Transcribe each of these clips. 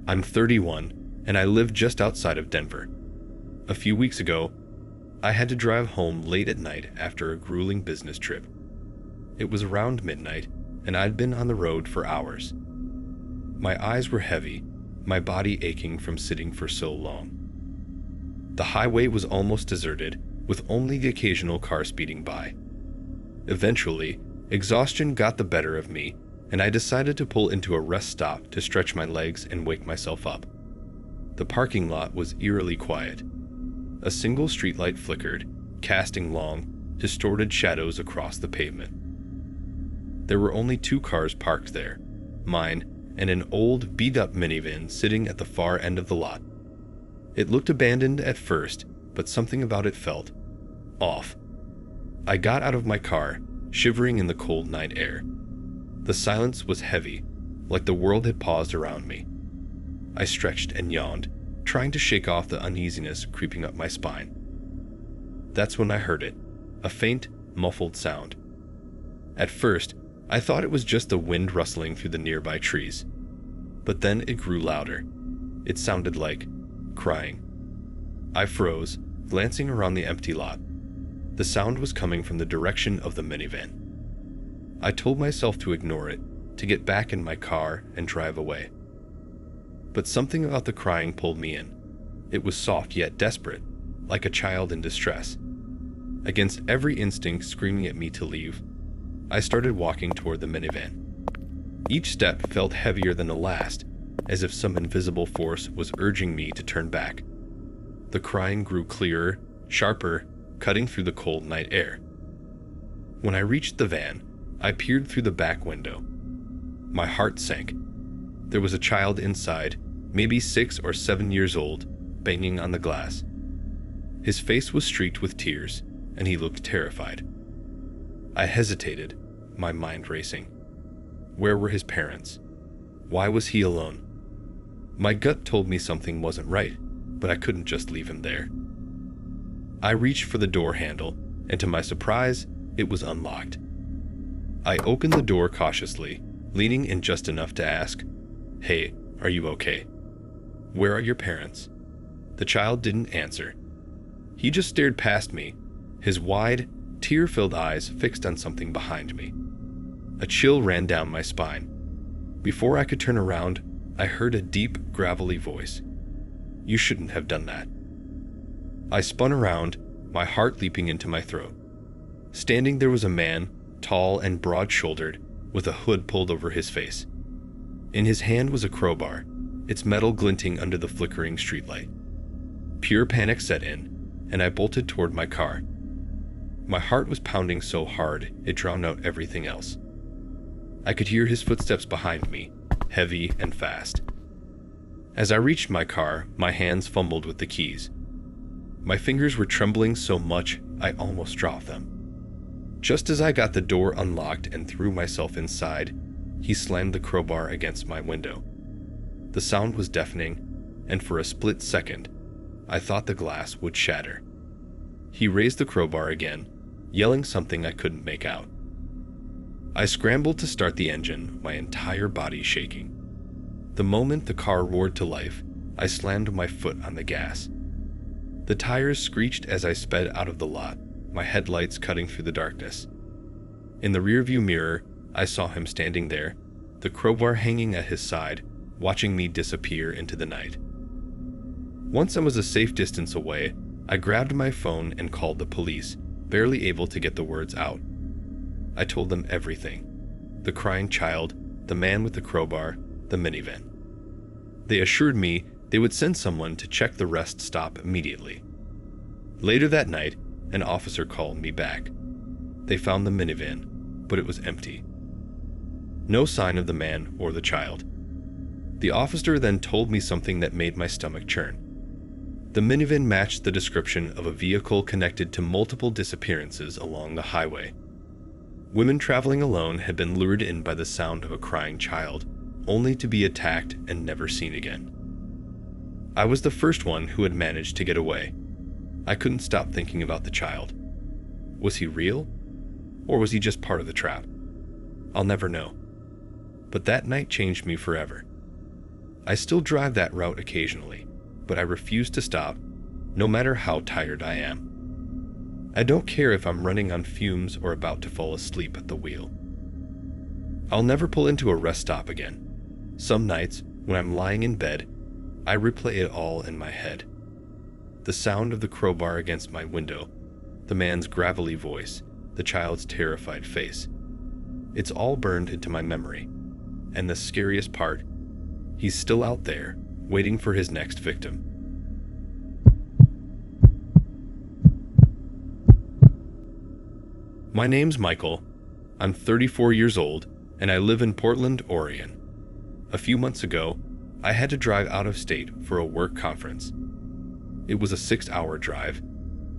I'm 31, and I live just outside of Denver. A few weeks ago, I had to drive home late at night after a grueling business trip. It was around midnight, and I'd been on the road for hours. My eyes were heavy, my body aching from sitting for so long. The highway was almost deserted, with only the occasional car speeding by. Eventually, exhaustion got the better of me, and I decided to pull into a rest stop to stretch my legs and wake myself up. The parking lot was eerily quiet. A single streetlight flickered, casting long, distorted shadows across the pavement. There were only 2 cars parked there, mine and an old, beat-up minivan sitting at the far end of the lot. It looked abandoned at first, but something about it felt off. I got out of my car, shivering in the cold night air. The silence was heavy, like the world had paused around me. I stretched and yawned, trying to shake off the uneasiness creeping up my spine. That's when I heard it, a faint, muffled sound. At first, I thought it was just the wind rustling through the nearby trees. But then it grew louder. It sounded like crying. I froze, glancing around the empty lot. The sound was coming from the direction of the minivan. I told myself to ignore it, to get back in my car and drive away. But something about the crying pulled me in. It was soft yet desperate, like a child in distress. Against every instinct screaming at me to leave, I started walking toward the minivan. Each step felt heavier than the last, as if some invisible force was urging me to turn back. The crying grew clearer, sharper, cutting through the cold night air. When I reached the van, I peered through the back window. My heart sank. There was a child inside, maybe 6 or 7 years old, banging on the glass. His face was streaked with tears, and he looked terrified. I hesitated, my mind racing. Where were his parents? Why was he alone? My gut told me something wasn't right, but I couldn't just leave him there. I reached for the door handle, and to my surprise, it was unlocked. I opened the door cautiously, leaning in just enough to ask, "Hey, are you okay? Where are your parents?" The child didn't answer. He just stared past me, his wide, tear-filled eyes fixed on something behind me. A chill ran down my spine. Before I could turn around, I heard a deep, gravelly voice. "You shouldn't have done that." I spun around, my heart leaping into my throat. Standing there was a man, tall and broad-shouldered, with a hood pulled over his face. In his hand was a crowbar, its metal glinting under the flickering streetlight. Pure panic set in, and I bolted toward my car. My heart was pounding so hard it drowned out everything else. I could hear his footsteps behind me, heavy and fast. As I reached my car, my hands fumbled with the keys. My fingers were trembling so much I almost dropped them. Just as I got the door unlocked and threw myself inside, he slammed the crowbar against my window. The sound was deafening, and for a split second, I thought the glass would shatter. He raised the crowbar again, yelling something I couldn't make out. I scrambled to start the engine, my entire body shaking. The moment the car roared to life, I slammed my foot on the gas. The tires screeched as I sped out of the lot, my headlights cutting through the darkness. In the rearview mirror, I saw him standing there, the crowbar hanging at his side, watching me disappear into the night. Once I was a safe distance away, I grabbed my phone and called the police, barely able to get the words out. I told them everything. The crying child, the man with the crowbar, the minivan. They assured me they would send someone to check the rest stop immediately. Later that night, an officer called me back. They found the minivan, but it was empty. No sign of the man or the child. The officer then told me something that made my stomach churn. The minivan matched the description of a vehicle connected to multiple disappearances along the highway. Women traveling alone had been lured in by the sound of a crying child, only to be attacked and never seen again. I was the first one who had managed to get away. I couldn't stop thinking about the child. Was he real? Or was he just part of the trap? I'll never know. But that night changed me forever. I still drive that route occasionally, but I refuse to stop, no matter how tired I am. I don't care if I'm running on fumes or about to fall asleep at the wheel. I'll never pull into a rest stop again. Some nights, when I'm lying in bed, I replay it all in my head. The sound of the crowbar against my window, the man's gravelly voice, the child's terrified face. It's all burned into my memory. And the scariest part, he's still out there, waiting for his next victim. My name's Michael. I'm 34 years old, and I live in Portland, Oregon. A few months ago, I had to drive out of state for a work conference. It was a 6-hour drive,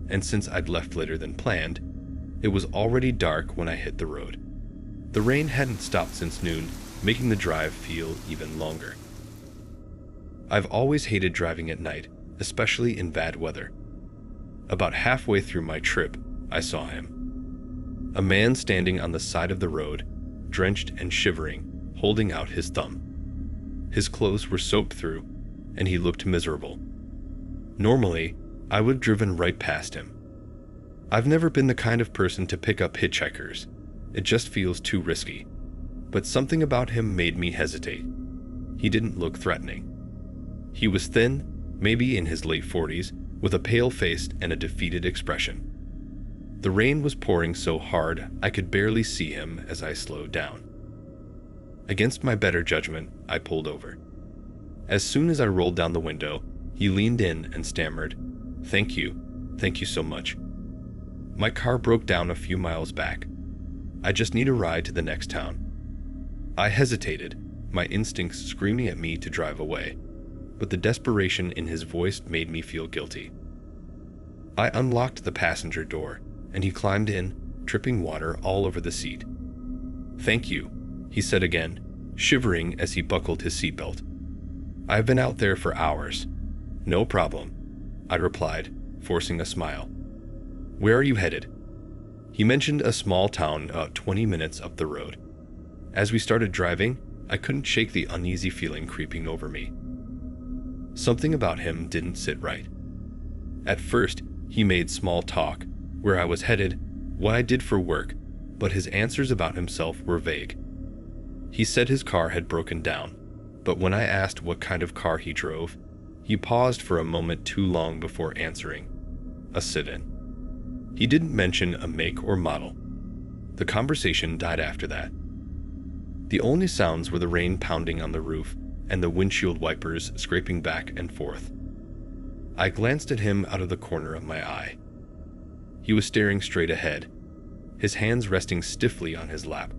and since I'd left later than planned, it was already dark when I hit the road. The rain hadn't stopped since noon, making the drive feel even longer. I've always hated driving at night, especially in bad weather. About halfway through my trip, I saw him. A man standing on the side of the road, drenched and shivering, holding out his thumb. His clothes were soaked through, and he looked miserable. Normally, I would have driven right past him. I've never been the kind of person to pick up hitchhikers. It just feels too risky. But something about him made me hesitate. He didn't look threatening. He was thin, maybe in his late 40s, with a pale face and a defeated expression. The rain was pouring so hard I could barely see him as I slowed down. Against my better judgment, I pulled over. As soon as I rolled down the window, he leaned in and stammered, thank you so much. My car broke down a few miles back. I just need a ride to the next town." I hesitated, my instincts screaming at me to drive away, but the desperation in his voice made me feel guilty. I unlocked the passenger door, and he climbed in, dripping water all over the seat. "Thank you," he said again, shivering as he buckled his seatbelt. "I've been out there for hours." "No problem," I replied, forcing a smile. "Where are you headed?" He mentioned a small town about 20 minutes up the road. As we started driving, I couldn't shake the uneasy feeling creeping over me. Something about him didn't sit right. At first, he made small talk, where I was headed, what I did for work, but his answers about himself were vague. He said his car had broken down, but when I asked what kind of car he drove, he paused for a moment too long before answering. A sit-in. He didn't mention a make or model. The conversation died after that. The only sounds were the rain pounding on the roof and the windshield wipers scraping back and forth. I glanced at him out of the corner of my eye. He was staring straight ahead, his hands resting stiffly on his lap.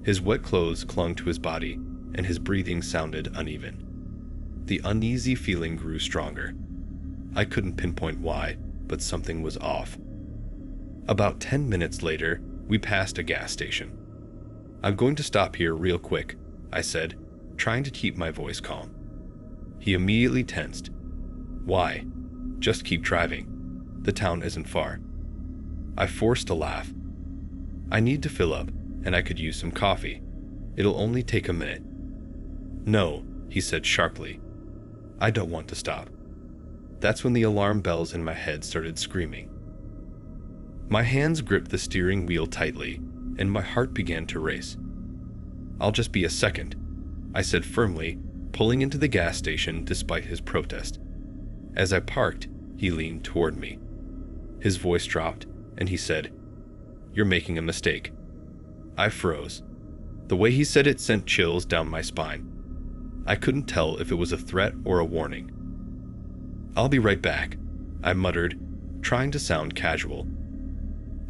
His wet clothes clung to his body, and his breathing sounded uneven. The uneasy feeling grew stronger. I couldn't pinpoint why, but something was off. About 10 minutes later, we passed a gas station. "I'm going to stop here real quick," I said, trying to keep my voice calm. He immediately tensed. "Why? Just keep driving. The town isn't far." I forced a laugh. "I need to fill up, and I could use some coffee. It'll only take a minute." "No," he said sharply. "I don't want to stop." That's when the alarm bells in my head started screaming. My hands gripped the steering wheel tightly, and my heart began to race. "I'll just be a second," I said firmly, pulling into the gas station despite his protest. As I parked, he leaned toward me. His voice dropped, and he said, "You're making a mistake." I froze. The way he said it sent chills down my spine. I couldn't tell if it was a threat or a warning. "I'll be right back," I muttered, trying to sound casual.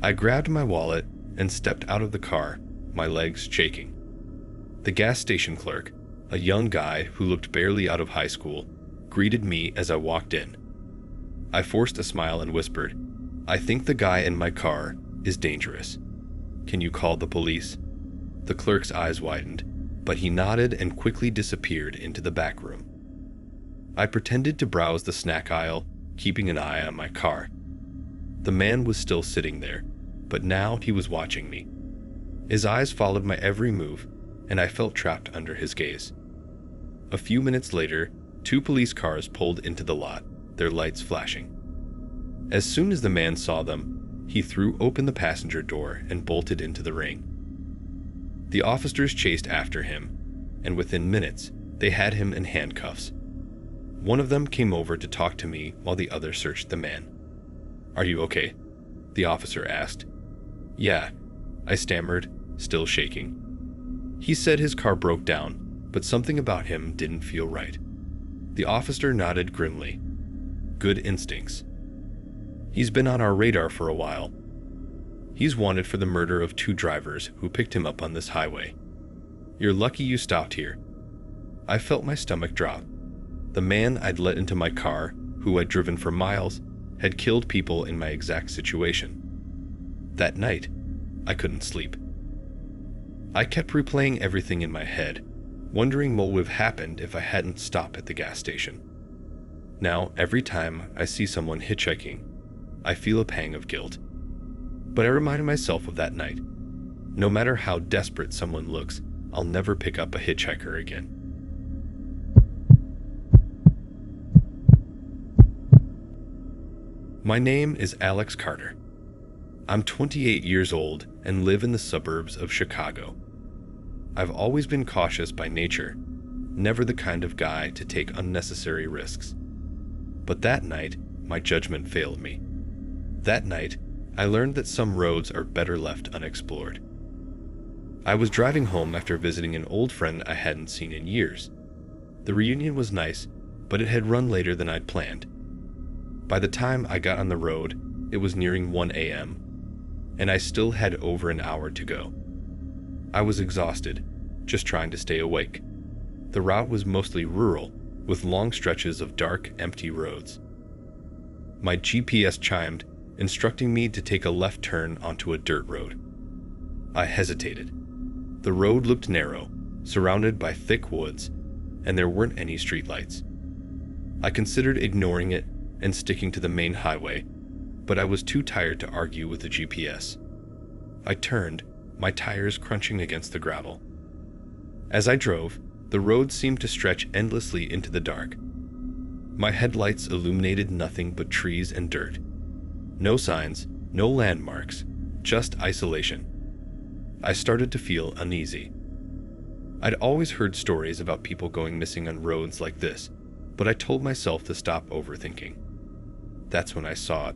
I grabbed my wallet and stepped out of the car, my legs shaking. The gas station clerk, a young guy who looked barely out of high school, greeted me as I walked in. I forced a smile and whispered, "I think the guy in my car is dangerous. Can you call the police?" The clerk's eyes widened, but he nodded and quickly disappeared into the back room. I pretended to browse the snack aisle, keeping an eye on my car. The man was still sitting there, but now he was watching me. His eyes followed my every move, and I felt trapped under his gaze. A few minutes later, 2 police cars pulled into the lot, their lights flashing. As soon as the man saw them, he threw open the passenger door and bolted into the ring. The officers chased after him, and within minutes, they had him in handcuffs. One of them came over to talk to me while the other searched the man. "Are you okay?" the officer asked. "Yeah," I stammered, still shaking. He said his car broke down, but something about him didn't feel right. The officer nodded grimly. "Good instincts. He's been on our radar for a while. He's wanted for the murder of 2 drivers who picked him up on this highway. You're lucky you stopped here." I felt my stomach drop. The man I'd let into my car, who I'd driven for miles, had killed people in my exact situation. That night, I couldn't sleep. I kept replaying everything in my head, wondering what would have happened if I hadn't stopped at the gas station. Now, every time I see someone hitchhiking, I feel a pang of guilt. But I reminded myself of that night. No matter how desperate someone looks, I'll never pick up a hitchhiker again. My name is Alex Carter. I'm 28 years old and live in the suburbs of Chicago. I've always been cautious by nature, never the kind of guy to take unnecessary risks. But that night, my judgment failed me. That night, I learned that some roads are better left unexplored. I was driving home after visiting an old friend I hadn't seen in years. The reunion was nice, but it had run later than I'd planned. By the time I got on the road, it was nearing 1 a.m., and I still had over an hour to go. I was exhausted, just trying to stay awake. The route was mostly rural, with long stretches of dark, empty roads. My GPS chimed, instructing me to take a left turn onto a dirt road. I hesitated. The road looked narrow, surrounded by thick woods, and there weren't any streetlights. I considered ignoring it and sticking to the main highway, but I was too tired to argue with the GPS. I turned, my tires crunching against the gravel. As I drove, the road seemed to stretch endlessly into the dark. My headlights illuminated nothing but trees and dirt. No signs, no landmarks, just isolation. I started to feel uneasy. I'd always heard stories about people going missing on roads like this, but I told myself to stop overthinking. That's when I saw it.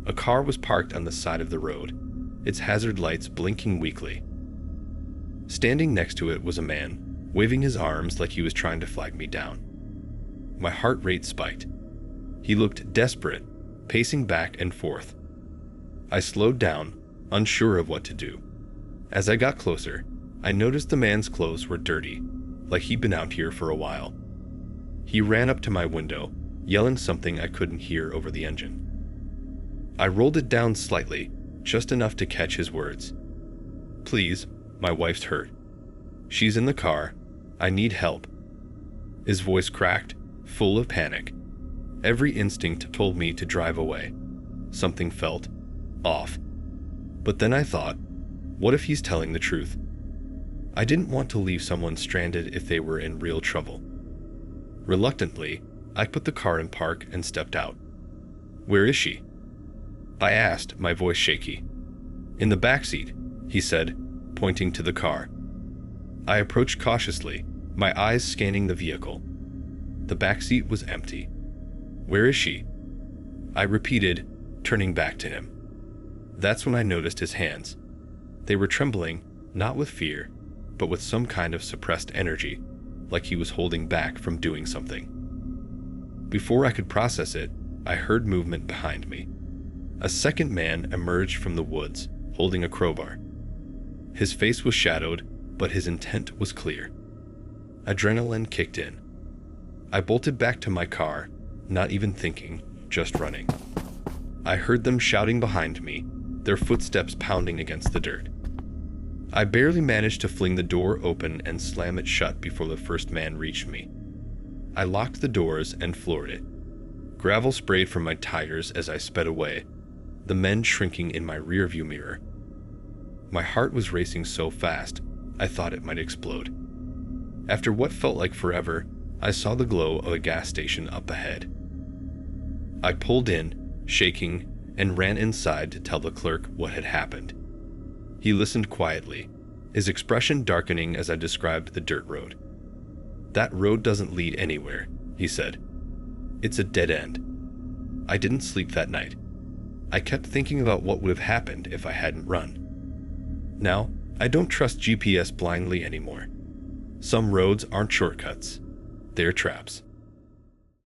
A car was parked on the side of the road, its hazard lights blinking weakly. Standing next to it was a man, waving his arms like he was trying to flag me down. My heart rate spiked. He looked desperate, pacing back and forth. I slowed down, unsure of what to do. As I got closer, I noticed the man's clothes were dirty, like he'd been out here for a while. He ran up to my window, yelling something I couldn't hear over the engine. I rolled it down slightly, just enough to catch his words. "Please, my wife's hurt. She's in the car. I need help." His voice cracked, full of panic. Every instinct told me to drive away. Something felt off. But then I thought, what if he's telling the truth? I didn't want to leave someone stranded if they were in real trouble. Reluctantly, I put the car in park and stepped out. "Where is she?" I asked, my voice shaky. "In the back seat," he said, pointing to the car. I approached cautiously, my eyes scanning the vehicle. The back seat was empty. "Where is she?" I repeated, turning back to him. That's when I noticed his hands. They were trembling, not with fear, but with some kind of suppressed energy, like he was holding back from doing something. Before I could process it, I heard movement behind me. A second man emerged from the woods, holding a crowbar. His face was shadowed, but his intent was clear. Adrenaline kicked in. I bolted back to my car, not even thinking, just running. I heard them shouting behind me, their footsteps pounding against the dirt. I barely managed to fling the door open and slam it shut before the first man reached me. I locked the doors and floored it. Gravel sprayed from my tires as I sped away, the men shrinking in my rearview mirror. My heart was racing so fast, I thought it might explode. After what felt like forever, I saw the glow of a gas station up ahead. I pulled in, shaking, and ran inside to tell the clerk what had happened. He listened quietly, his expression darkening as I described the dirt road. "That road doesn't lead anywhere," he said. "It's a dead end." I didn't sleep that night. I kept thinking about what would have happened if I hadn't run. Now, I don't trust GPS blindly anymore. Some roads aren't shortcuts. They're traps.